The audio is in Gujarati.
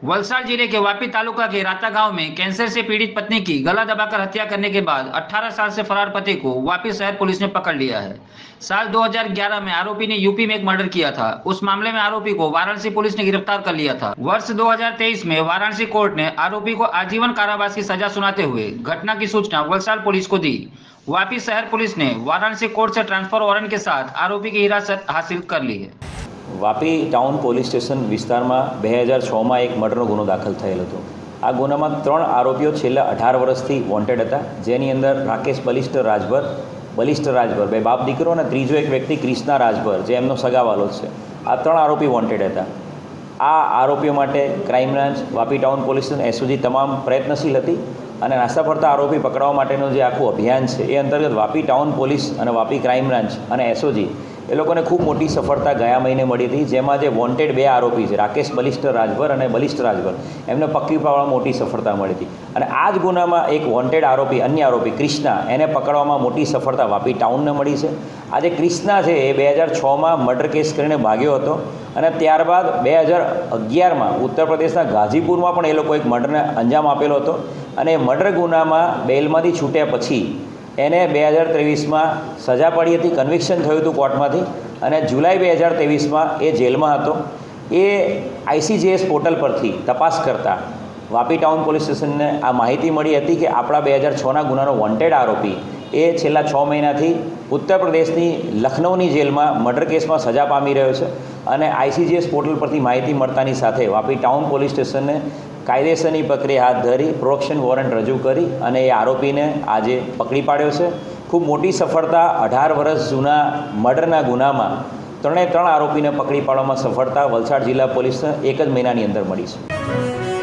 वलसाड जिले के वापी तालुका के राता गांव में कैंसर से पीड़ित पत्नी की गला दबाकर हत्या करने के बाद 18 साल से फरार पति को वापी शहर पुलिस ने पकड़ लिया है। साल 2011 में आरोपी ने यूपी में एक मर्डर किया था। उस मामले में आरोपी को वाराणसी पुलिस ने गिरफ्तार कर लिया था। वर्ष 2023 में वाराणसी कोर्ट ने आरोपी को आजीवन कारावास की सजा सुनाते हुए घटना की सूचना वलसाड पुलिस को दी। वापी शहर पुलिस ने वाराणसी कोर्ट से ट्रांसफर वारंट के साथ आरोपी की हिरासत हासिल कर ली है। वापी टाउन पोलीस स्टेशन विस्तार में 2006 में एक मर्डरનો गुनो दाखल થયેલ હતો। आ गुना में 3 आरोपीओ छेल्ला 18 वर्षथी वॉन्टेड था, जेनी अंदर राकेश बलिस्टर राजभर बे बाप दीकरो ने त्रीजो एक व्यक्ति कृष्णा राजभर जे एमनो सगावालो छे। आ 3 आरोपी वॉन्टेड था। आ आरोपीओ माटे crime branch Vapi town police station SOG तमाम प्रयत्नशील थी અને નાસ્તા ફરતા આરોપી પકડવા માટેનું જે આખું અભિયાન છે એ અંતર્ગત વાપી ટાઉન પોલીસ અને વાપી ક્રાઇમ બ્રાન્ચ અને એસઓજી એ લોકોને ખૂબ મોટી સફળતા ગયા મહિને મળી હતી, જેમાં જે વોન્ટેડ 2 આરોપી છે રાકેશ બલિસ્ટર રાજભર અને બલિસ્ટર રાજભર એમને પકડી પાડવામાં મોટી સફળતા મળી હતી। અને આ જ ગુનામાં એક વોન્ટેડ આરોપી अन्य આરોપી કૃષ્ણા એને પકડવામાં મોટી સફળતા વાપી ટાઉનને મળી છે। આ જે કૃષ્ણા છે એ 2006માં મર્ડર કેસ કરીને ભાગ્યો હતો અને ત્યારબાદ 2011માં ઉત્તર પ્રદેશના ગાઝીપુરમાં પણ એ લોકો એક મર્ડરને અંજામ આપેલો હતો અને મર્ડર ગુનામાં બેલમાંથી છૂટ્યા પછી એને 2023માં સજા પડી હતી, કન્વિક્શન થયું હતું કોર્ટમાંથી અને જુલાઈ 2023માં એ જેલમાં હતો। એ આઈસીજીએસ પોર્ટલ પરથી તપાસ કરતા વાપી ટાઉન પોલીસ સ્ટેશનને આ માહિતી મળી હતી કે આપણા 2006ના ગુનાનો વોન્ટેડ આરોપી એ છેલ્લા 6 મહિનાથી ઉત્તર પ્રદેશની લખનૌની જેલમાં મર્ડર કેસમાં સજા પામી રહ્યો છે અને આઈસીજીએસ પોર્ટલ પરથી માહિતી મળતાની સાથે વાપી ટાઉન પોલીસ સ્ટેશનને કાયદેસરની પ્રક્રિયા હાથ ધરી પ્રોડક્શન વોરંટ રજૂ કરી અને એ આરોપીને આજે પકડી પાડ્યો છે। ખૂબ મોટી સફળતા 18 વર્ષ જૂના મર્ડરના ગુનામાં 3 આરોપીને પકડી પાડવામાં સફળતા વલસાડ જિલ્લા પોલીસને એક જ મહિનાની અંદર મળી છે।